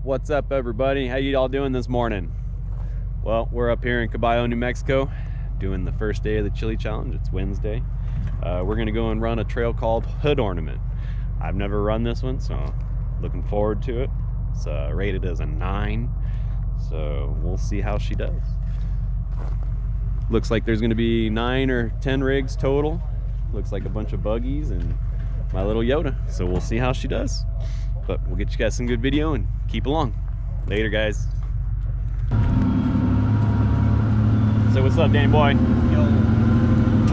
What's up, everybody? How you all doing this morning? Well, we're up here in Caballo, New Mexico, doing the first day of the Chile Challenge. It's Wednesday. We're gonna go and run a trail called Hood Ornament. I've never run this one, so looking forward to it. It's rated as a 9, so we'll see how she does. Looks like there's gonna be 9 or 10 rigs total. Looks like a bunch of buggies and my little Yoda, so we'll see how she does. But we'll get you guys some good video and keep along. Later, guys. So what's up, Danny boy? Yo.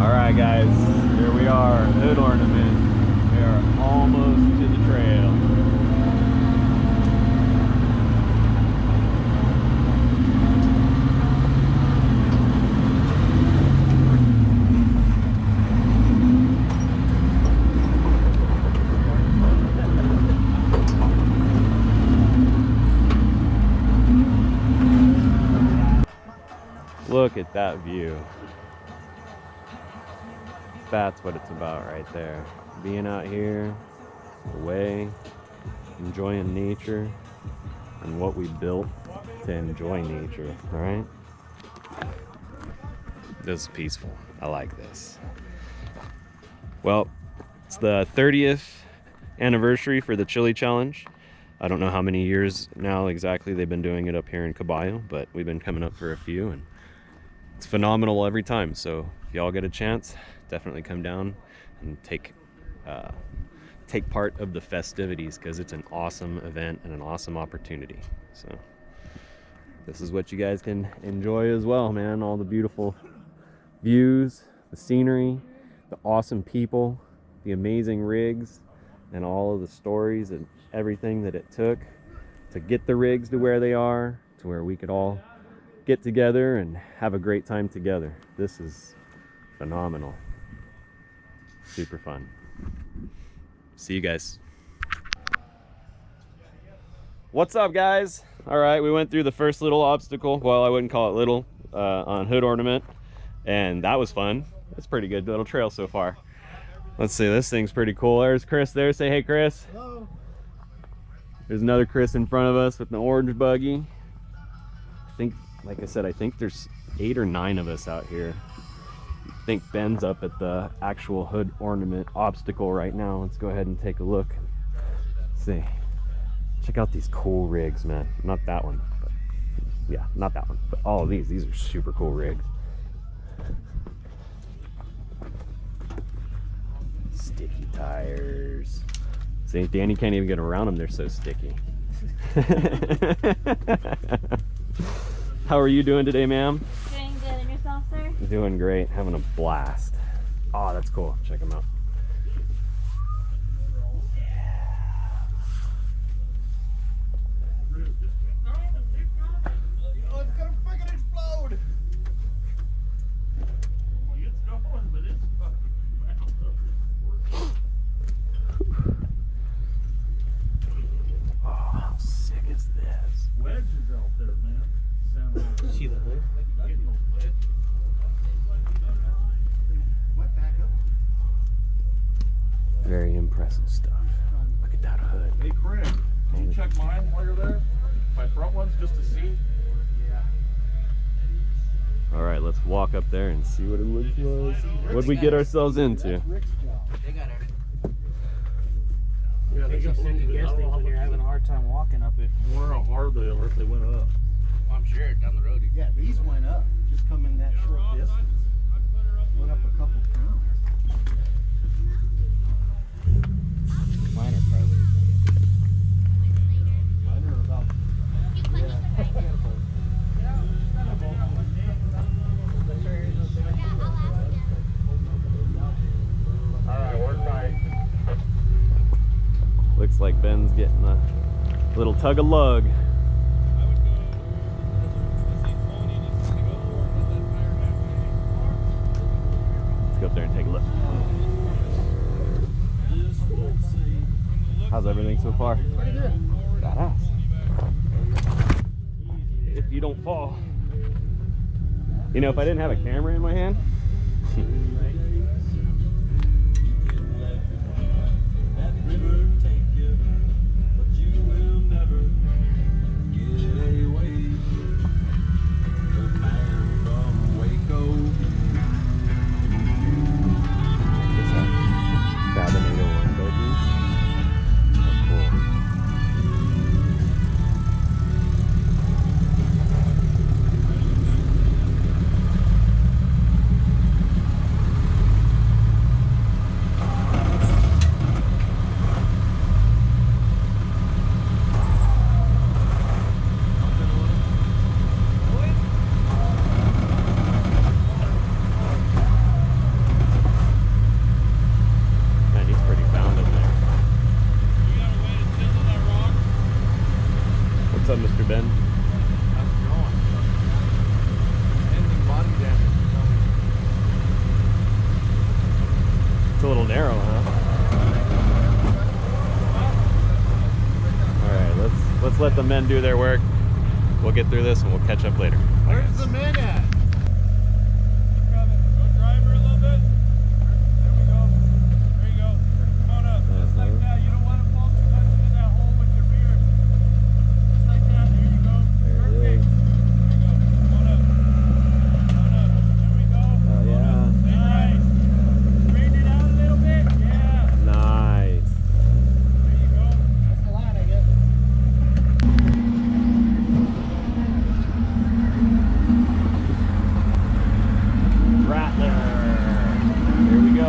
All right, guys, here we are, Hood Ornament. We are almost to the trail. Look at that view. That's what it's about right there. Being out here, away, enjoying nature and what we built to enjoy nature, all right? This is peaceful. I like this. Well, it's the 30th anniversary for the Chile Challenge. I don't know how many years now exactly they've been doing it up here in Caballo, but we've been coming up for a few, and it's phenomenal every time. So if y'all get a chance, definitely come down and take part of the festivities, because it's an awesome event and an awesome opportunity. So this is what you guys can enjoy as well, man. All the beautiful views, the scenery, the awesome people, the amazing rigs, and all of the stories and everything that it took to get the rigs to where they are, to where we could all get together and have a great time together. This is phenomenal. Super fun. See you guys. What's up, guys? All right, we went through the first little obstacle. Well, I wouldn't call it little, on Hood Ornament, and that was fun. It's pretty good little trail so far. Let's see, this thing's pretty cool. There's Chris there. Say hey, Chris. Hello. There's another Chris in front of us with an orange buggy. I think, like I said, I think there's 8 or 9 of us out here. I think Ben's up at the actual Hood Ornament obstacle right now. Let's go ahead and take a look. Let's see. Check out these cool rigs, man. Not that one, but yeah, not that one, but all of these. These are super cool rigs. Sticky tires. See, Danny can't even get around them. They're so sticky. How are you doing today, ma'am? Doing good. And yourself, sir? Doing great. Having a blast. Oh, that's cool. Check them out. Oh, it's gonna freaking explode! It's going, but it's Oh, how sick is this? wedges out there, man. See the hood? Very impressive stuff. Look at that hood. Hey, Craig, can you check mine while you're there? My front ones, just to see? Yeah. All right, let's walk up there and see what it looks like. What'd we get ourselves into? They got everything. Yeah, they got second guess things when you're having a hard time walking up it. I wonder how hard they are if they went up. I'm sure down the road. Yeah, these went up, just coming that short distance. Went up a couple pounds. Mine are probably. Mine are about, Alright, we're tight. Looks like Ben's getting a little tug of lug. Let's go up there and take a look. How's everything so far? pretty good. Badass. If you don't fall. You know, if I didn't have a camera in my hand, up, Mr. Ben? How's it going? Ending body damage. It's a little narrow, huh? All right, let's let the men do their work. We'll get through this and we'll catch up later. Where's the man at? Go driver a little bit. There we go. There you go. Come on up. Just like that. You don't want to fall too much into that hole with your beard. Just like that. There you go. Perfect. There you go. Come on up. Come on up. There we go. Oh, yeah. Nice. Straighten it out a little bit. Yeah. Nice. There you go. That's a lot, I guess. Rattler. Here we go.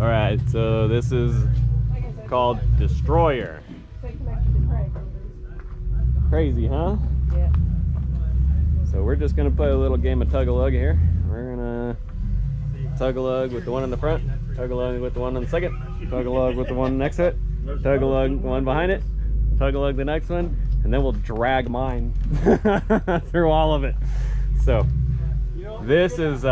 All right, so this is called Destroyer. Crazy, huh? Yeah. So we're just gonna play a little game of tug-a-lug here. We're gonna tug-a-lug with the one in the front, tug-a-lug with the one on the second, tug-a-lug with the one next to it, tug-a-lug the one behind it, tug-a-lug the next one, and then we'll drag mine through all of it. So this is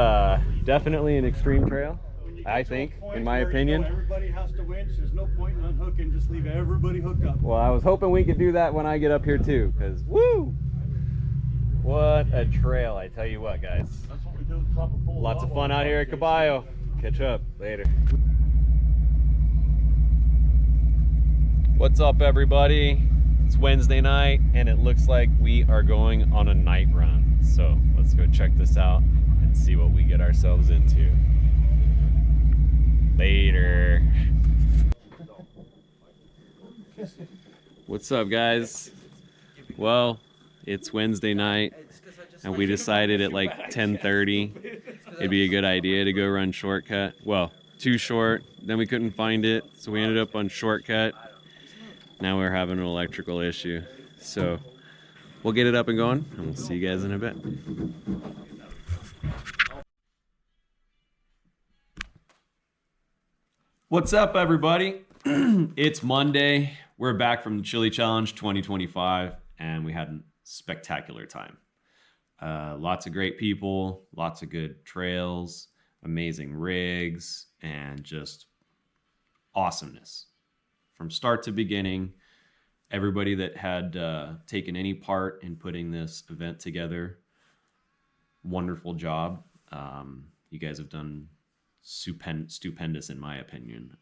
definitely an extreme trail, I think, in my opinion. Everybody has to winch. There's no point in unhooking. Just leave everybody hooked up. Well, I was hoping we could do that when I get up here too, because woo! What a trail, I tell you what, guys. That's what we do at the top of full Lots of level. fun out here at Caballo. Catch up later. What's up, everybody? It's Wednesday night, and it looks like we are going on a night run. So let's go check this out and see what we get ourselves into. Later. What's up, guys? Well, it's Wednesday night, and we decided at like 10:30 it'd be a good idea to go run shortcut. Well, too short, then we couldn't find it, so we ended up on shortcut. Now we're having an electrical issue, so we'll get it up and going, and we'll see you guys in a bit. What's up, everybody? It's Monday. We're back from the Chile Challenge 2025, and we had a spectacular time. Lots of great people, lots of good trails, amazing rigs, and just awesomeness. From start to beginning, everybody that had taken any part in putting this event together, wonderful job. You guys have done stupendous in my opinion.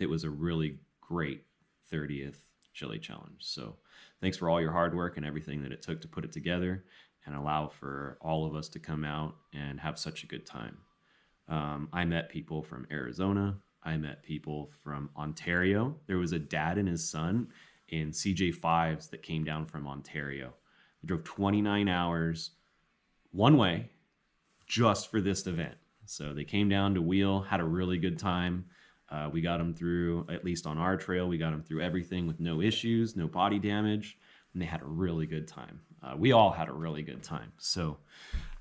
It was a really great 30th Chile Challenge. So thanks for all your hard work and everything that it took to put it together and allow for all of us to come out and have such a good time. I met people from Arizona. I met people from Ontario. There was a dad and his son in CJ5s that came down from Ontario. They drove 29 hours one way just for this event. So they came down to wheel, had a really good time. We got them through, at least on our trail, we got them through everything with no issues, no body damage, and they had a really good time. We all had a really good time. So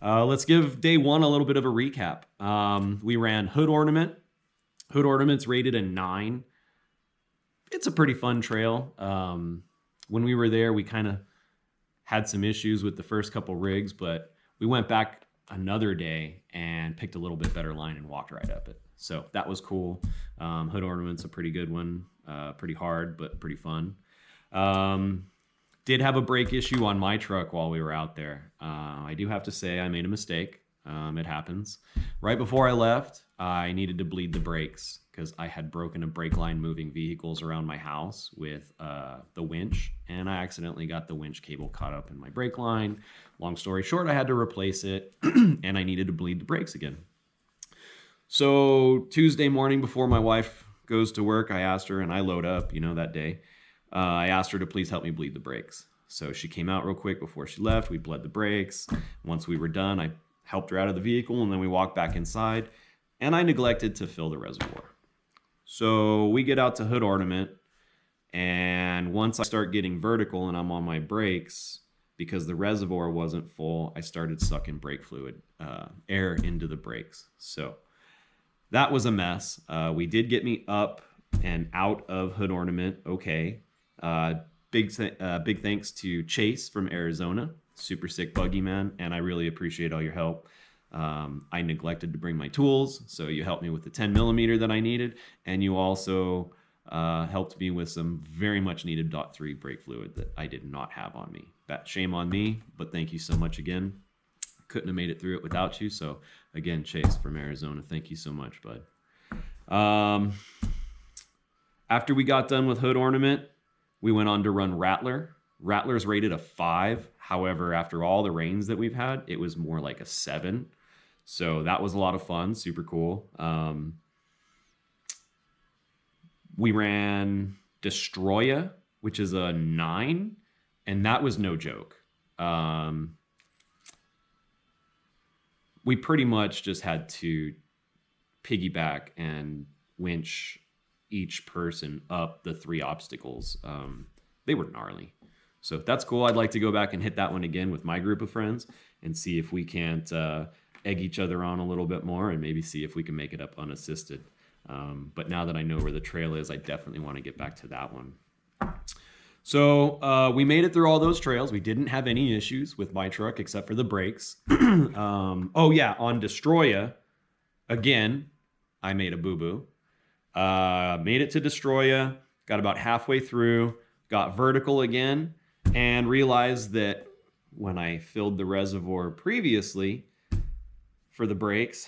let's give day one a little bit of a recap. We ran Hood Ornament. Hood Ornament's rated a 9. It's a pretty fun trail. When we were there, we kind of had some issues with the first couple rigs, but we went back another day and picked a little bit better line and walked right up it. So that was cool. Hood Ornament's a pretty good one. Pretty hard, but pretty fun. Did have a brake issue on my truck while we were out there. I do have to say I made a mistake. It happens. Right before I left, I needed to bleed the brakes because I had broken a brake line moving vehicles around my house with the winch, and I accidentally got the winch cable caught up in my brake line. Long story short, I had to replace it, and I needed to bleed the brakes again. So Tuesday morning before my wife goes to work, I asked her, and I load up, that day. I asked her to please help me bleed the brakes. So she came out real quick before she left. We bled the brakes. Once we were done, I helped her out of the vehicle, and then we walked back inside, and I neglected to fill the reservoir. So we get out to Hood Ornament, and once I start getting vertical and I'm on my brakes, because the reservoir wasn't full, I started sucking brake fluid, air into the brakes. So that was a mess. We did get me up and out of Hood Ornament okay. Big thanks to Chase from Arizona. Super sick buggy, man, and I really appreciate all your help. I neglected to bring my tools, so you helped me with the 10mm that I needed, and you also helped me with some very much needed .3 brake fluid that I did not have on me. Shame on me, but thank you so much again. Couldn't have made it through it without you, so again, Chase from Arizona, thank you so much, bud. After we got done with Hood Ornament, we went on to run Rattler. Rattler's rated a 5. However, after all the rains that we've had, it was more like a 7. So that was a lot of fun. Super cool. We ran Destroya, which is a 9. And that was no joke. We pretty much just had to piggyback and winch each person up the 3 obstacles. They were gnarly. So that's cool. I'd like to go back and hit that one again with my group of friends and see if we can't egg each other on a little bit more and maybe see if we can make it up unassisted. But now that I know where the trail is, I definitely want to get back to that one. So we made it through all those trails. We didn't have any issues with my truck except for the brakes. Oh yeah, on Destroya, again, I made a boo-boo. Made it to Destroya, got about halfway through, got vertical again, and realized that when I filled the reservoir previously for the brakes,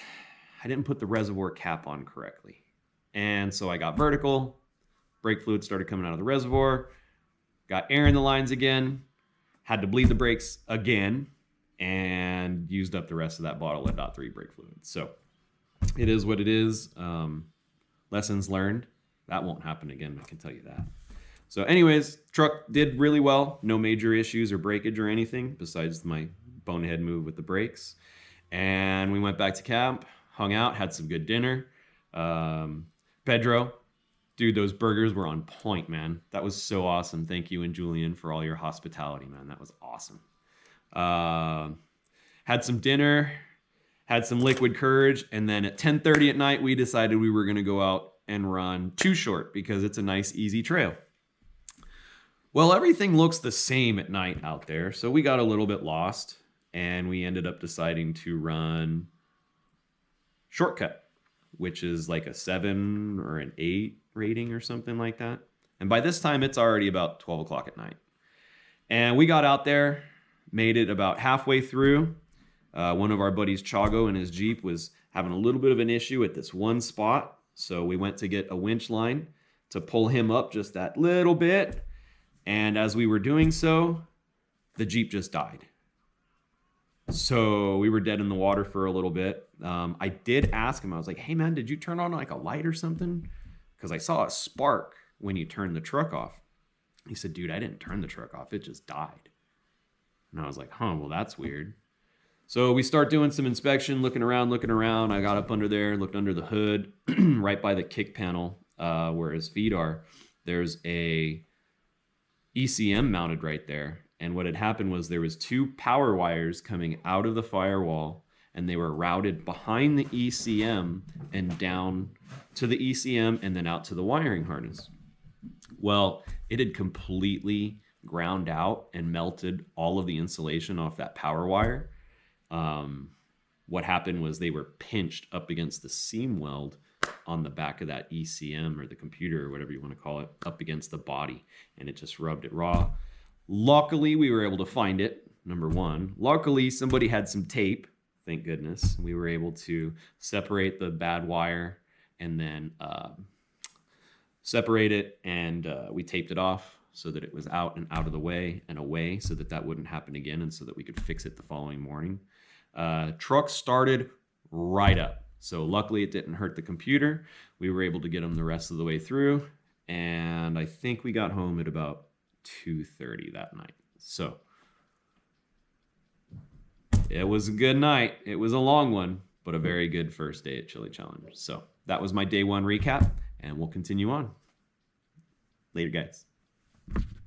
I didn't put the reservoir cap on correctly. And so I got vertical, brake fluid started coming out of the reservoir, got air in the lines again, had to bleed the brakes again, and used up the rest of that bottle of .3 brake fluid. So it is what it is. Lessons learned. That won't happen again, I can tell you that. So anyways, truck did really well. No major issues or breakage or anything besides my bonehead move with the brakes. And we went back to camp, hung out, had some good dinner. Pedro, Dude, those burgers were on point, man. That was so awesome. Thank you and Julian for all your hospitality, man. That was awesome. Had some dinner, had some liquid courage, and then at 10:30 at night, we decided we were going to go out and run Too Short because it's a nice, easy trail. Well, everything looks the same at night out there, so we got a little bit lost, and we ended up deciding to run Shortcut, which is like a 7 or an 8 rating or something like that. And by this time, it's already about 12 o'clock at night. And we got out there, made it about halfway through. One of our buddies, Chago, in his Jeep was having a little bit of an issue at this one spot. So we went to get a winch line to pull him up just that little bit. And as we were doing so, the Jeep just died. So we were dead in the water for a little bit. I did ask him, I was like, hey man, did you turn on like a light or something? Because I saw a spark when you turned the truck off. He said, dude, I didn't turn the truck off. It just died. And I was like, huh, well, that's weird. So we start doing some inspection, looking around. I got up under there, looked under the hood, right by the kick panel where his feet are. There's a ECM mounted right there. And what had happened was there was 2 power wires coming out of the firewall, and they were routed behind the ECM and down to the ECM and then out to the wiring harness. Well, it had completely ground out and melted all of the insulation off that power wire. What happened was they were pinched up against the seam weld on the back of that ECM or the computer or whatever you want to call it, up against the body, and it just rubbed it raw. Luckily, we were able to find it, number one. Luckily, somebody had some tape, thank goodness. We were able to separate the bad wire and then separate it, and we taped it off so that it was out and out of the way and away so that that wouldn't happen again and so that we could fix it the following morning. Truck started right up. So luckily, it didn't hurt the computer. We were able to get them the rest of the way through, and I think we got home at about 2:30 that night. So it was a good night. It was a long one, but a very good first day at Chile Challenge. So that was my day 1 recap, and we'll continue on. Later, guys.